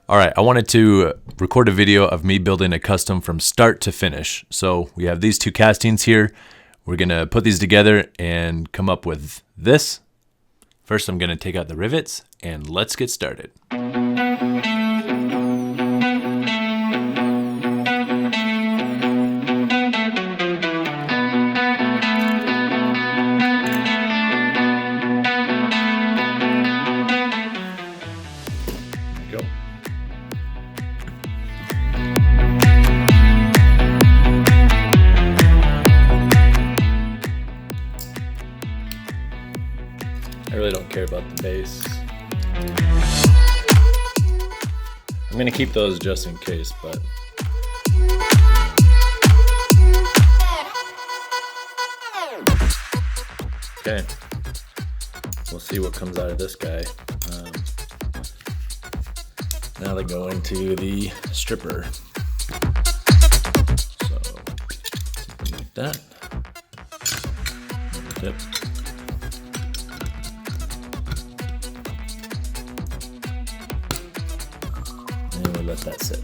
All right, I wanted to record a video of me building a custom from start to finish. So we have these two castings here. We're gonna put these together and come up with this. First, I'm gonna take out the rivets and let's get started. I really don't care about the base. I'm gonna keep those just in case, but okay. We'll see what comes out of this guy. Now they go into the stripper. So something like that. Yep. And we'll let that sit.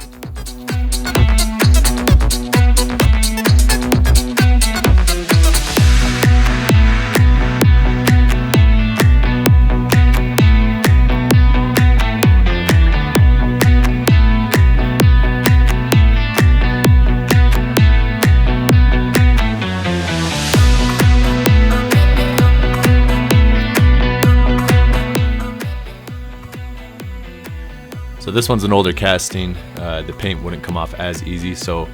So this one's an older casting. The paint wouldn't come off as easy, so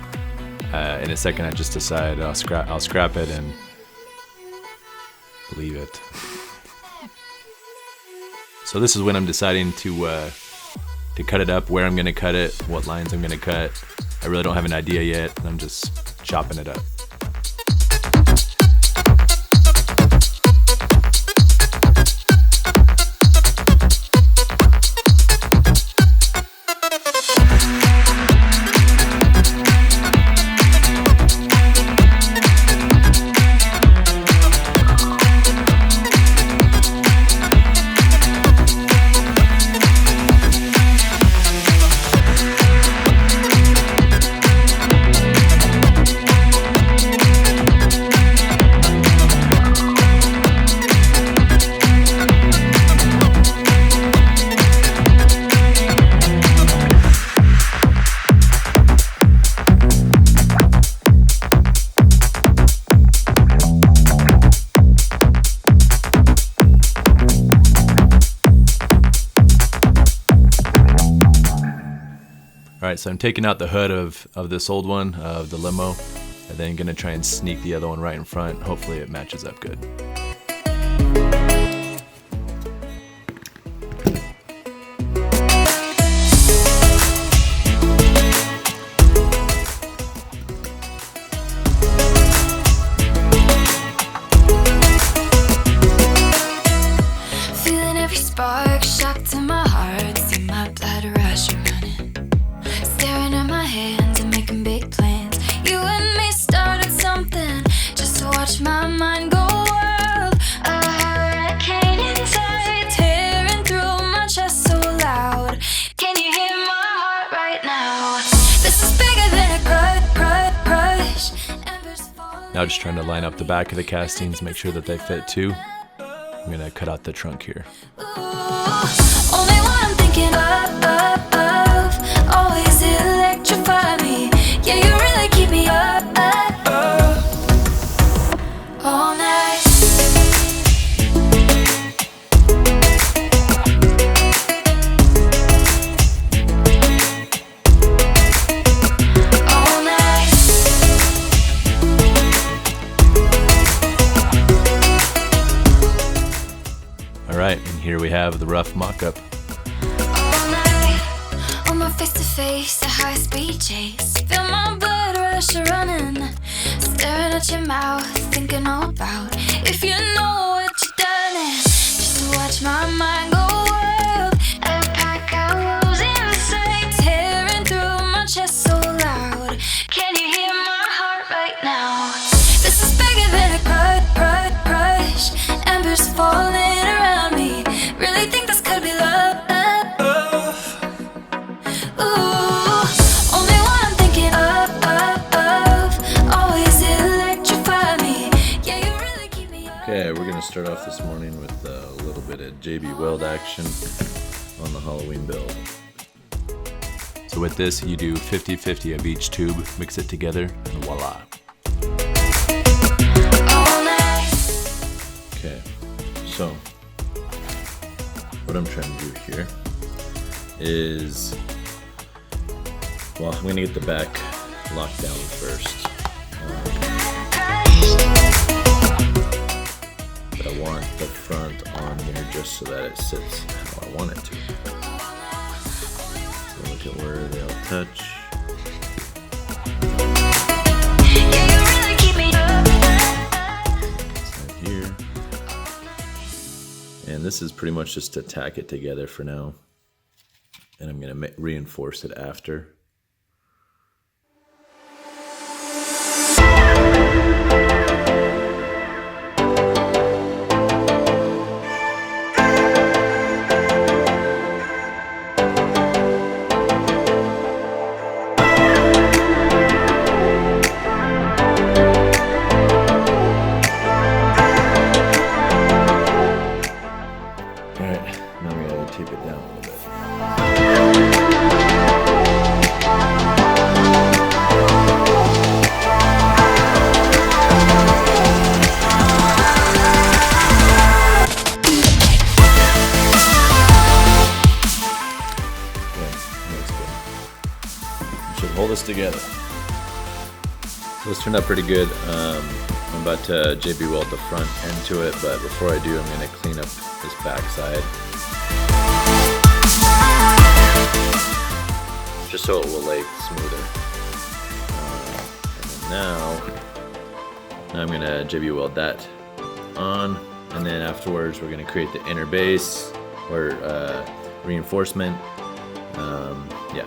in a second I just decided I'll scrap it and leave it. So this is when I'm deciding to cut it up, where I'm gonna cut it, what lines I'm gonna cut. I really don't have an idea yet, and I'm just chopping it up. Alright, so I'm taking out the hood of this old one, of the limo, and then gonna try and sneak the other one right in front. Hopefully it matches up good. Feeling every spark, shock to my heart, see my blood rush running. Staring at my hands and making big plans. You and me started something just to watch my mind go wild. A hurricane inside, tearing through my chest so loud. Can you hear my heart right now? This is bigger than a crush. Embers falling. Now just trying to line up the back of the castings, make sure that they fit too. I'm gonna cut out the trunk here. Ooh, only one I'm thinking of. Always electrify me. Yeah, you really keep me up all night. All night. All right, and here we have the rough mock-up. All night, on my face-to-face, a high-speed chase. Feel my blood rush running. Staring at your mouth, thinking all about if you know what you've done. Just to watch my mind go wild. A pack I rose inside, tearing through my chest so loud. Can you hear my heart right now? This is bigger than a crush. Embers falling around me. Really think this could be love. Okay, we're gonna start off this morning with a little bit of JB Weld action on the Halloween build. So with this, you do 50-50 of each tube, mix it together, and voila. Okay, so what I'm trying to do here is, well, I'm gonna get the back locked down first. But I want the front on here just so that it sits how I want it to. So look at where they all touch. Right here. And this is pretty much just to tack it together for now. And I'm going to reinforce it after. Hold this together. So this turned out pretty good. I'm about to JB weld the front end to it, but before I do, I'm going to clean up this back side, just so it will lay smoother. And then now I'm going to JB weld that on, and then afterwards we're going to create the inner base or reinforcement. Yeah.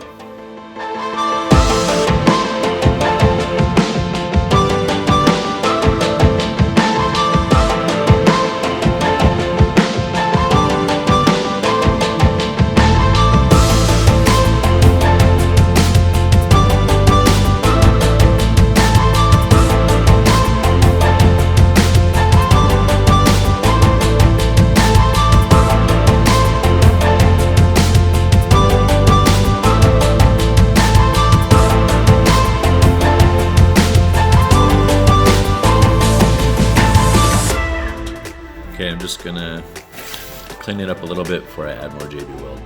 Okay, I'm just gonna clean it up a little bit before I add more JB weld.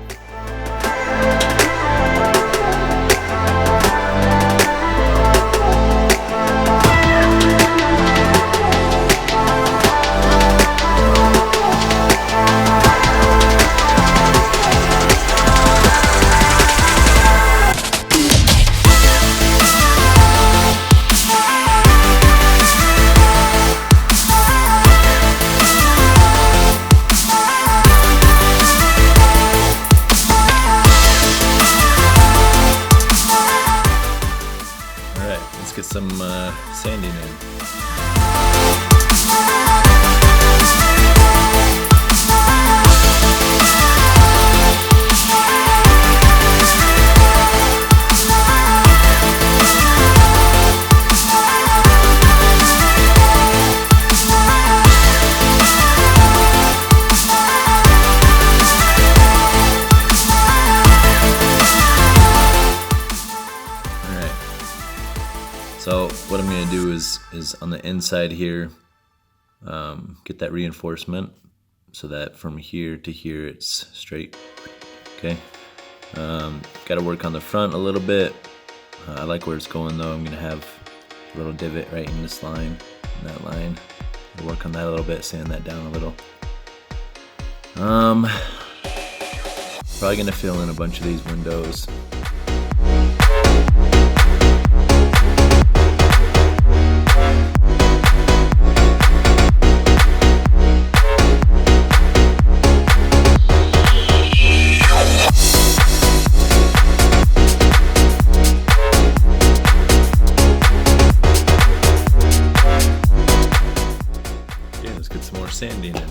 Get some sanding in. So what I'm going to do is on the inside here, get that reinforcement so that from here to here it's straight. Okay. Got to work on the front a little bit. I like where it's going though. I'm going to have a little divot right in this line, in that line. I'll work on that a little bit, sand that down a little. Probably going to fill in a bunch of these windows. Sanding in.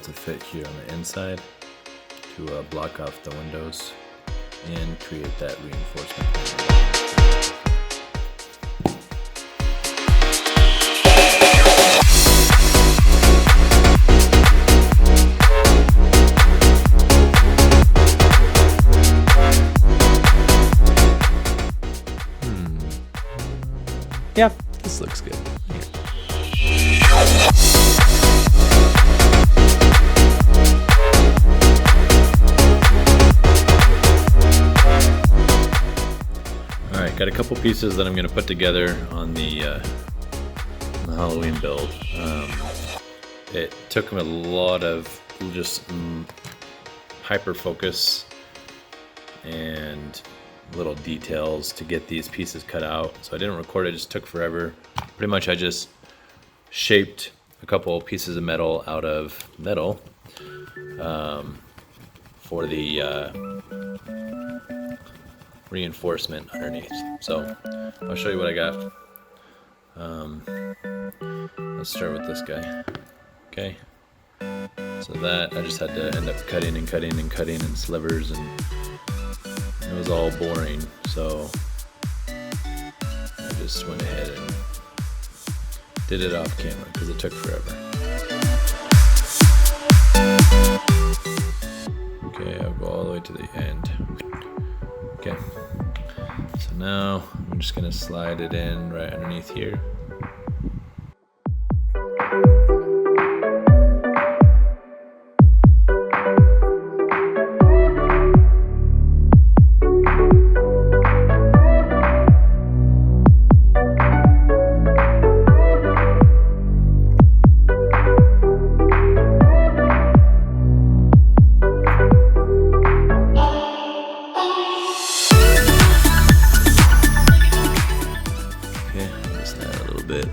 to fit here on the inside to block off the windows and create that reinforcement. Yeah, this looks good. Alright, got a couple pieces that I'm going to put together on the Halloween build. It took a lot of just hyper focus and little details to get these pieces cut out, so I didn't record it. Just took forever. Pretty much I just shaped a couple pieces of metal out of metal for the reinforcement underneath. So I'll show you what I got. Let's start with this guy. Okay, so that I just had to end up cutting and cutting and cutting in slivers, and it was all boring, so I just went ahead and did it off camera because it took forever. Okay, I'll go all the way to the end. Okay, so now I'm just gonna slide it in right underneath here.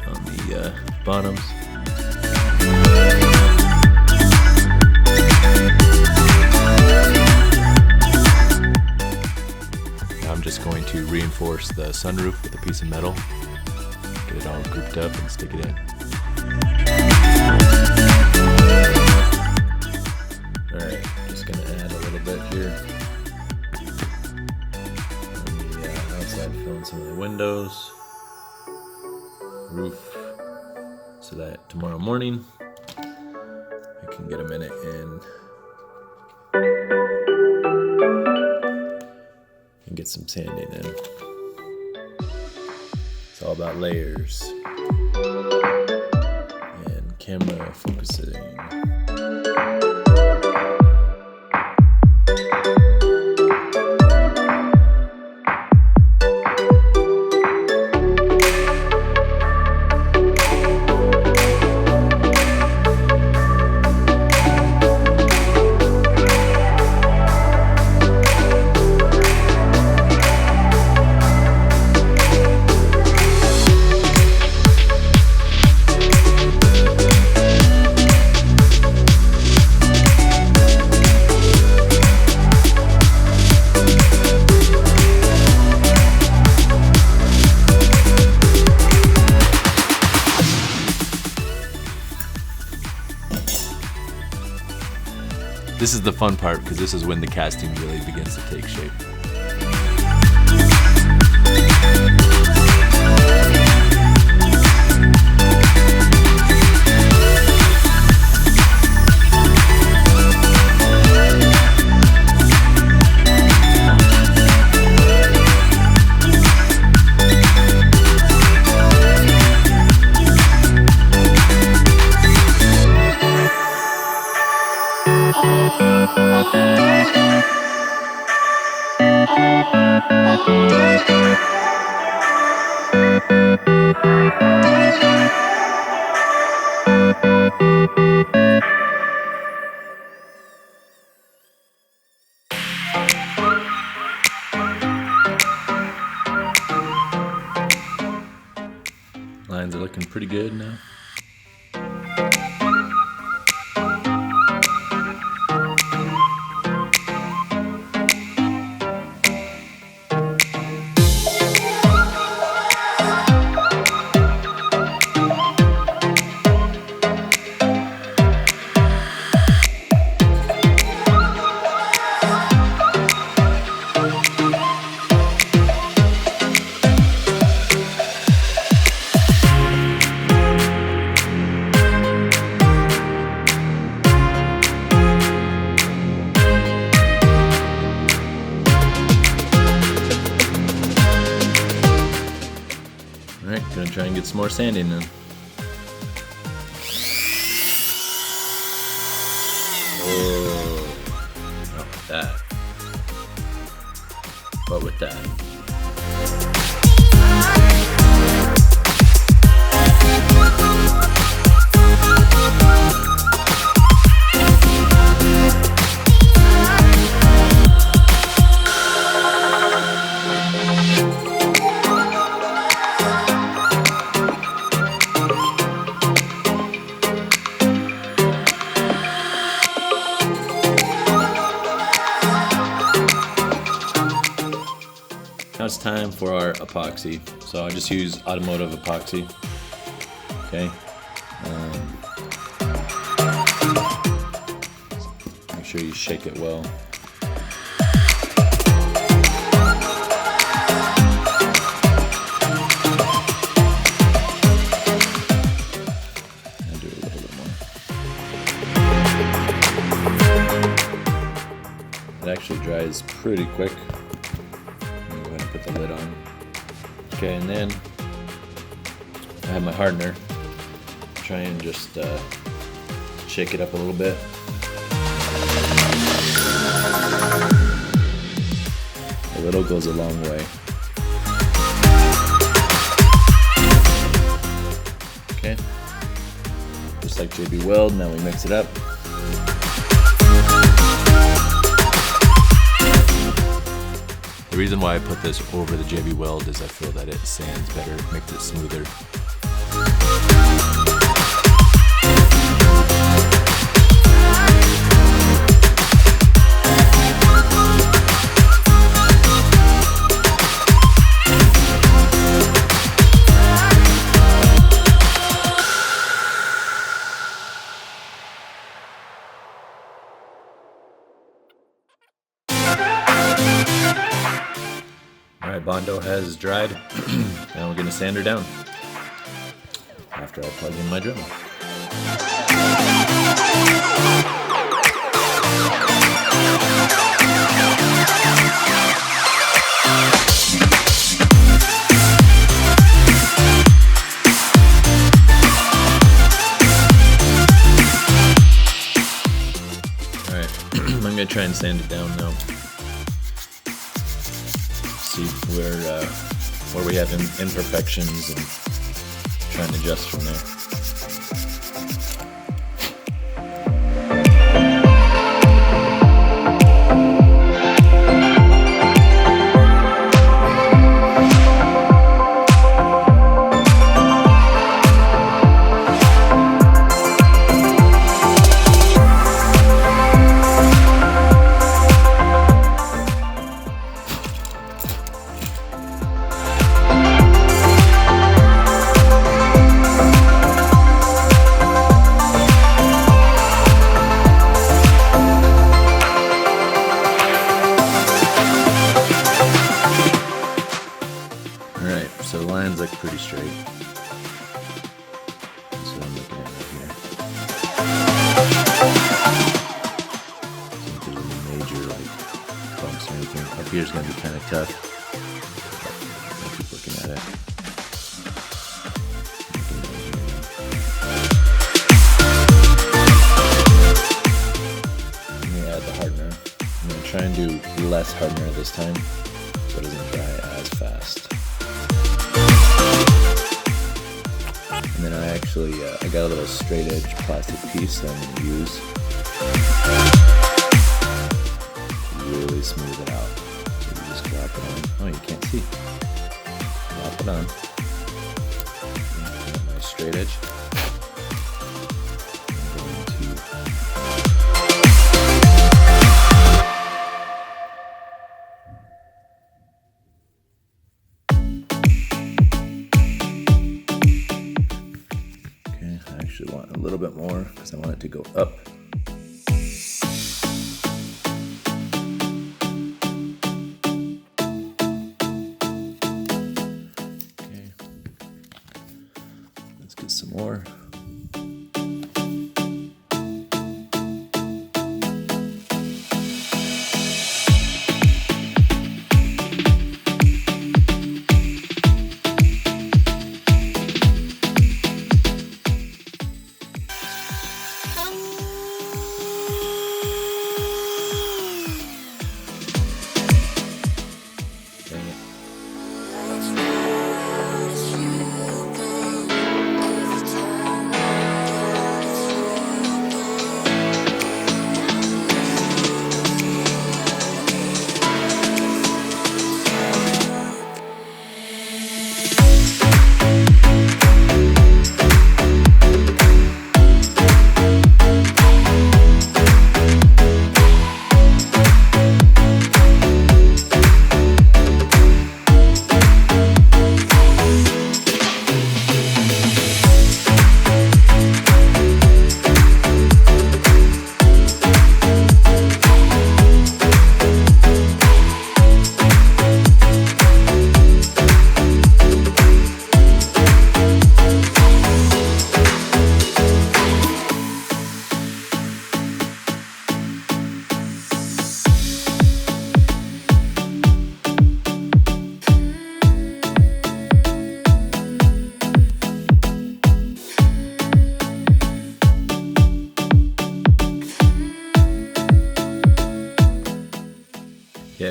On the bottoms. Now I'm just going to reinforce the sunroof with a piece of metal, get it all grouped up and stick it in. Alright, just going to add a little bit here on the outside, fill in some of the windows, roof, so that tomorrow morning I can get them in it and get some sanding in. It's all about layers and camera focusing. This is the fun part because this is when the casting really begins to take shape. Lines are looking pretty good now. Alright, gonna try and get some more sanding then. Oh, not with that. But with that. Now it's time for our epoxy. So I just use automotive epoxy. Okay. Make sure you shake it well. I'll do a little bit more. It actually dries pretty quick. Put the lid on. Okay, and then I have my hardener. Try and just shake it up a little bit. A little goes a long way. Okay, just like JB Weld, now we mix it up. The reason why I put this over the JB Weld is I feel that it sands better, makes it smoother. Alright, Bondo has dried. Now we're going to sand her down after I plug in my Dremel. Alright, I'm going to try and sand it down now. See where we have imperfections and try and adjust from there. So the lines look pretty straight. That's what I'm looking at right here. I don't think there's any major bumps or anything. Up here is going to be kind of tough. I'll keep looking at it. Let me add the hardener. I'm going to try and do less hardener this time so it doesn't dry as fast. And then I got a little straight edge plastic piece that I'm going to use to really smooth it out. So you just drop it on. Oh, you can't see. Drop it on. And my straight edge. I want a little bit more because I want it to go up. Okay, let's get some more.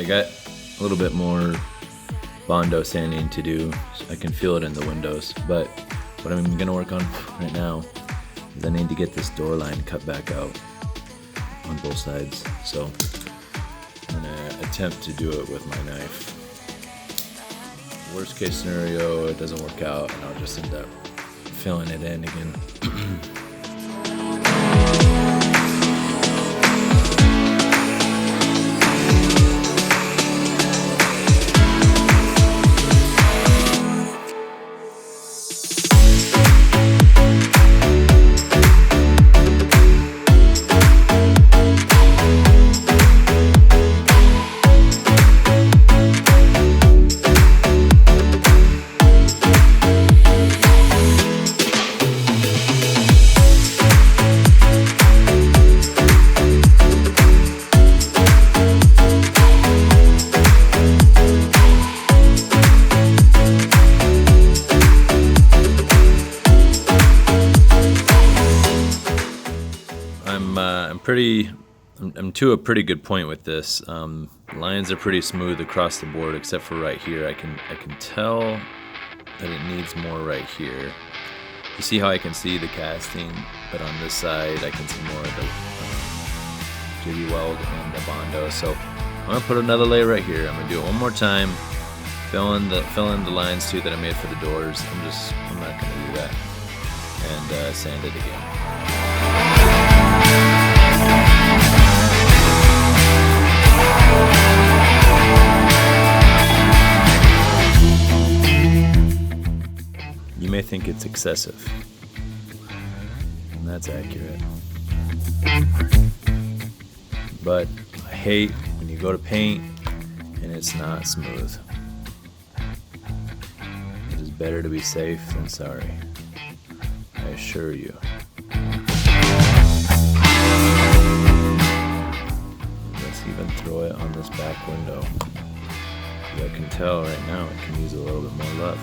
I got a little bit more Bondo sanding to do. I can feel it in the windows, but what I'm gonna work on right now is I need to get this door line cut back out on both sides. So I'm gonna attempt to do it with my knife. Worst case scenario, it doesn't work out and I'll just end up filling it in again. I'm to a pretty good point with this. Lines are pretty smooth across the board except for right here. I can tell that it needs more right here. You see how I can see the casting, but on this side I can see more of the djiweb and the Bondo. So I'm gonna put another layer right here. I'm gonna do it one more time, fill in the lines too that I made for the doors. I'm not gonna do that, and sand it again. You may think it's excessive, and that's accurate. But I hate when you go to paint and it's not smooth. It is better to be safe than sorry, I assure you. Let's even throw it on this back window. As I can tell right now, it can use a little bit more love.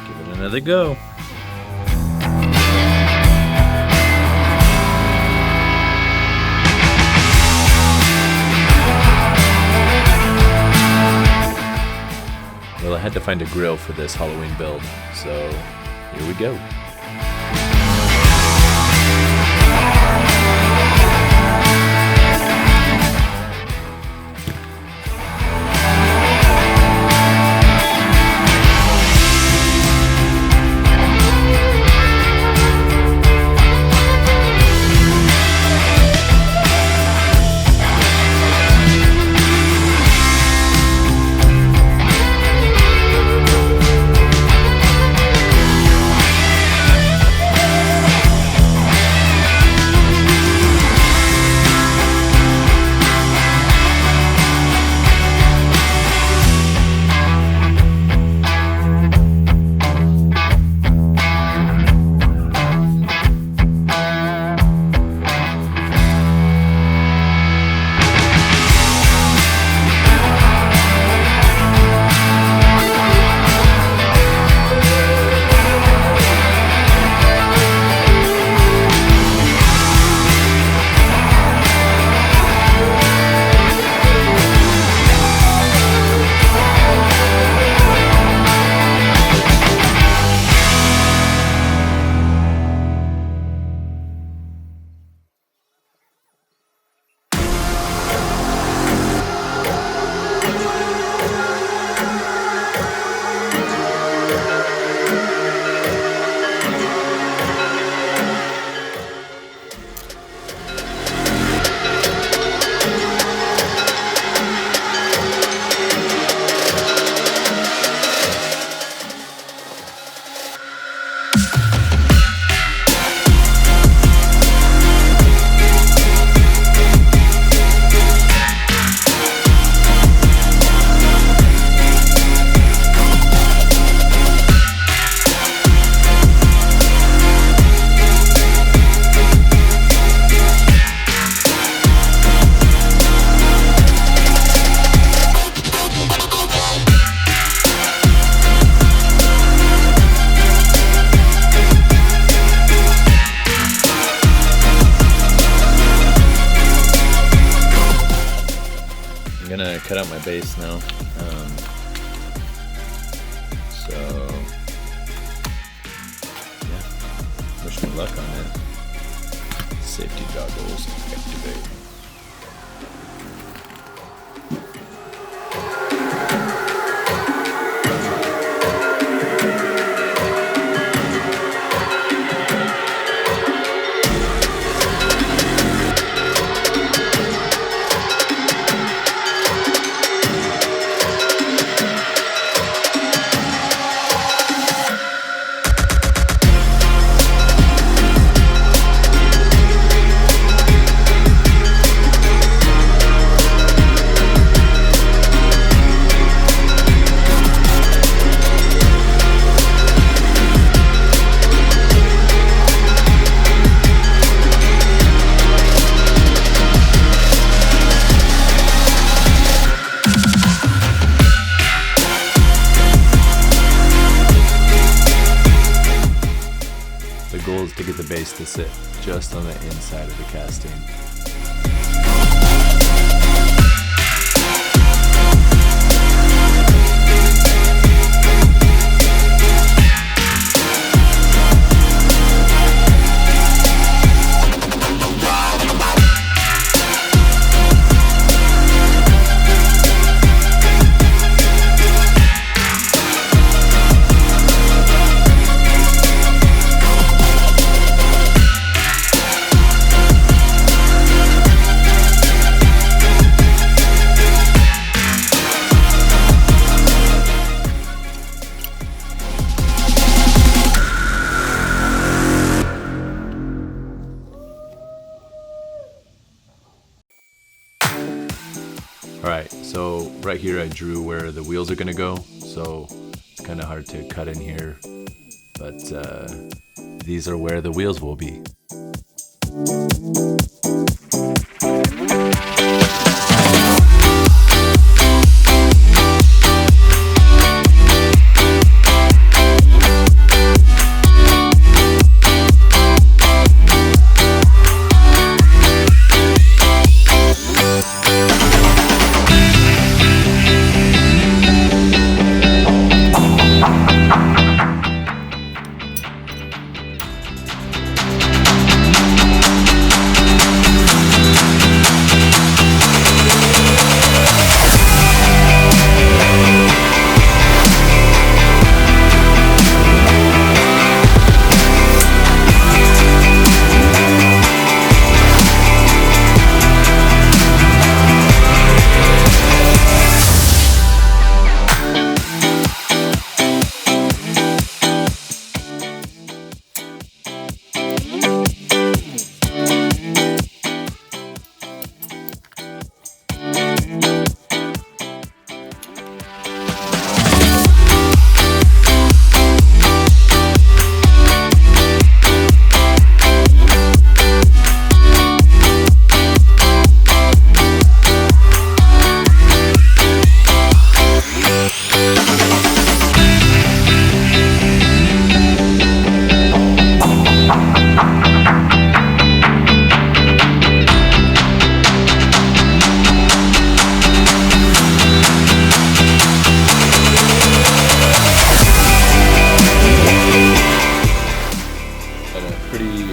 Give it another go. Well, I had to find a grill for this Halloween build, so here we go. I'm gonna cut out my base now. So yeah, wish me luck on it. Safety goggles activate. The goal is to get the base to sit just on the inside of the casting. Alright, so right here I drew where the wheels are gonna go, so it's kind of hard to cut in here, but these are where the wheels will be.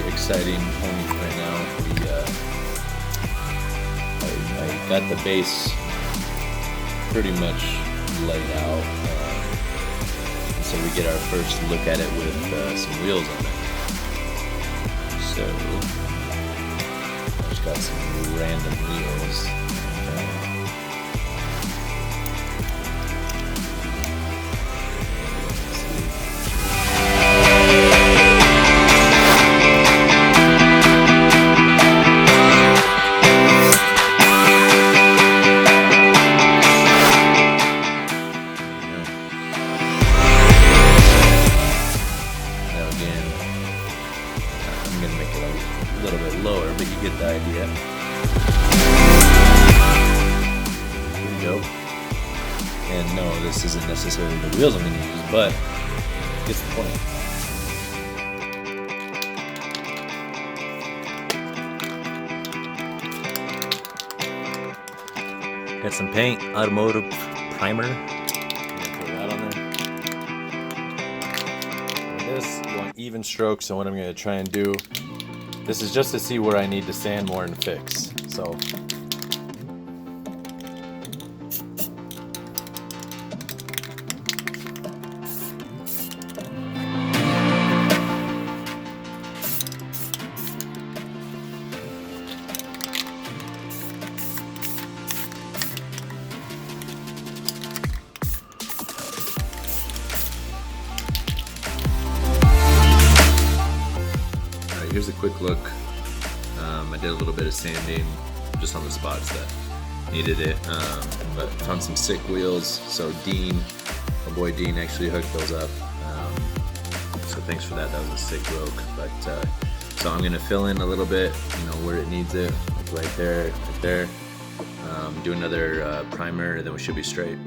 Exciting point right now. I got the base pretty much laid out, so we get our first look at it with some wheels on it. So I just got some random wheels. Get the idea. There we go. And no, this isn't necessarily the wheels I'm going to use, but it gets the point. Got some paint, automotive primer. Throw that on there. And this, you want even strokes, so what I'm gonna try and do, this is just to see where I need to sand more and fix. So here's a quick look. I did a little bit of sanding just on the spots that needed it, but found some sick wheels. So Dean, my boy Dean, actually hooked those up. So thanks for that. That was a sick yoke. But so I'm gonna fill in a little bit, where it needs it, like right there, right there. Do another primer, and then we should be straight.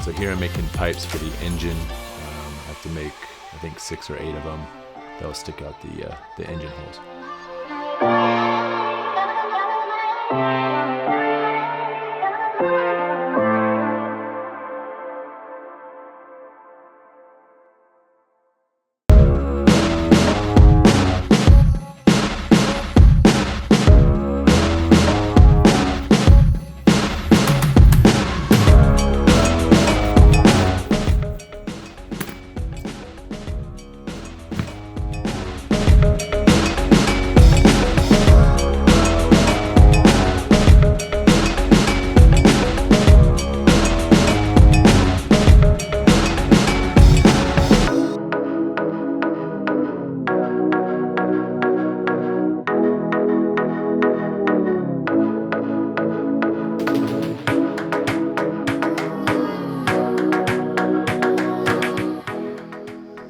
So here I'm making pipes for the engine. I have to make, I think, 6 or 8 of them. That'll stick out the engine holes.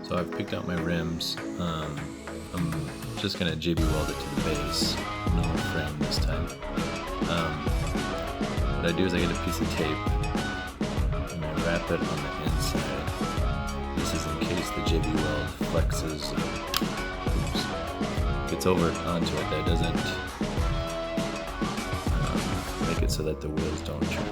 So I've picked out my rims. I'm just gonna JB weld it to the base, no frame this time. What I do is I get a piece of tape and I wrap it on the inside. This is in case the JB weld flexes, gets over onto it, that doesn't make it so that the wheels don't turn.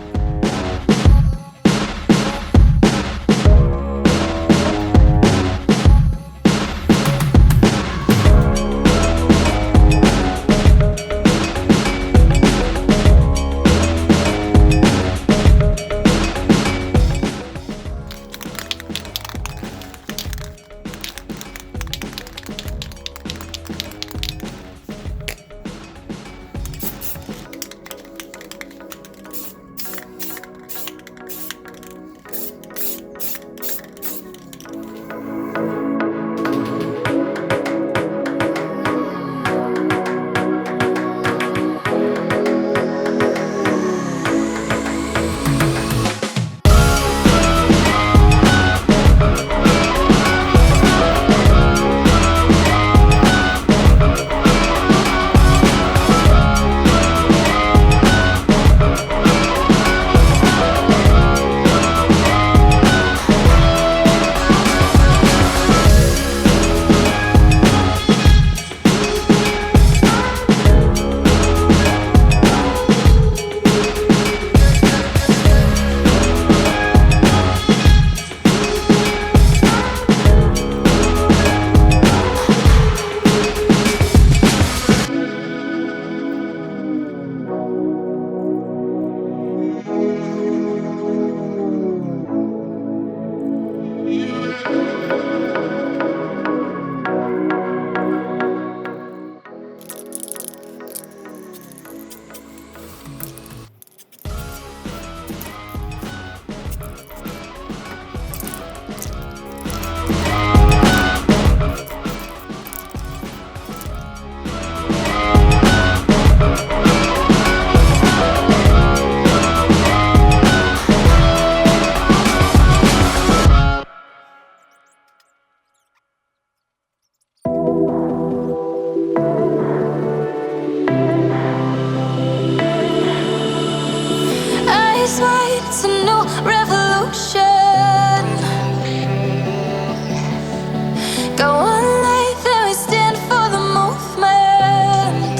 Got one leg, then we stand for the movement.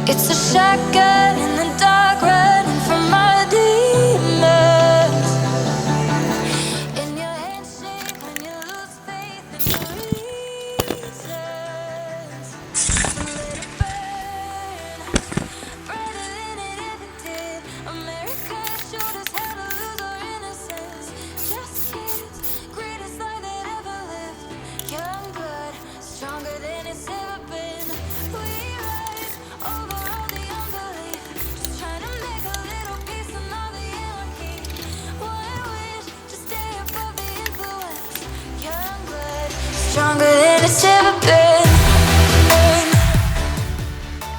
It's a shotgun in the dark, running from my demons. In your handshake when you lose faith in your reasons. So let it burn, brighter than it ever did. America showed us how to lose our innocence. Just kids, greatest life that ever lived. Young blood, stronger than it's ever been. We rise over all the unbelief. Just trying to make a little peace in all the anarchy. One wish to stay above the influence. Young blood, stronger than it's ever been.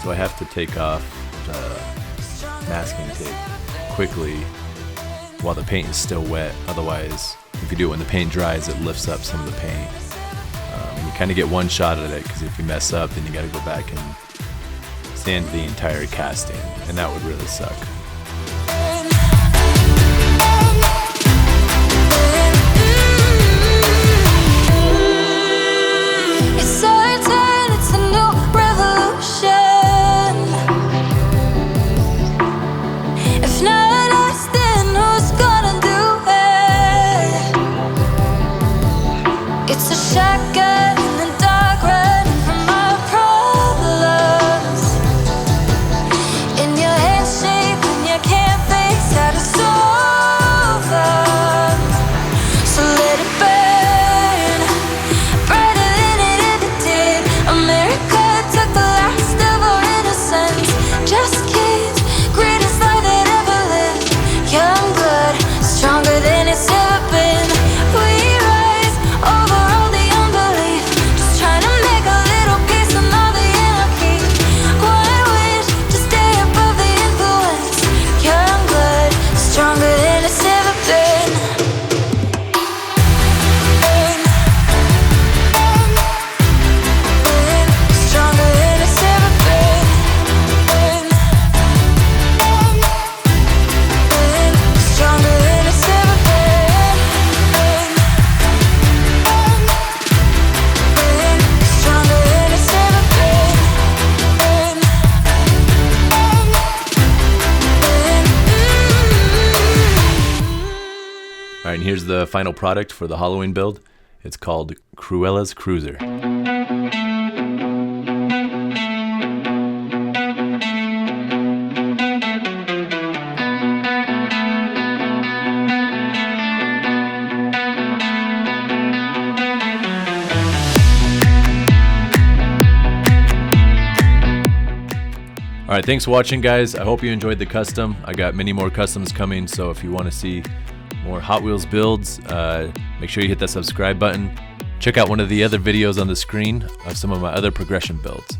So I have to take off the masking tape quickly while the paint is still wet. Otherwise, if you do it when the paint dries, it lifts up some of the paint. You kind of get one shot at it, because if you mess up, then you got to go back and sand the entire casting, and that would really suck. It's our turn, it's a new revolution. If not us, then who's gonna do it? It's a shotgun in the dark, running from our problems. In your handshake when you can't face how to solve them. So let it burn, brighter than it ever did. America took the last of our innocence. Just kids, greatest life that ever lived. Young blood, stronger than it's ever been. We rise over all the unbelief. Just trying to make a little peace in all the anarchy. One wish to stay above the influence. Young blood, stronger than it's ever been. Stronger than it's ever been. Stronger than it's ever been. Stronger than it's ever been. All right, and here's the final product for the Halloween build. It's called Cruella's Cruiser. All right, thanks for watching, guys. I hope you enjoyed the custom. I got many more customs coming, so if you want to see more Hot Wheels builds, make sure you hit that subscribe button. Check out one of the other videos on the screen of some of my other progression builds.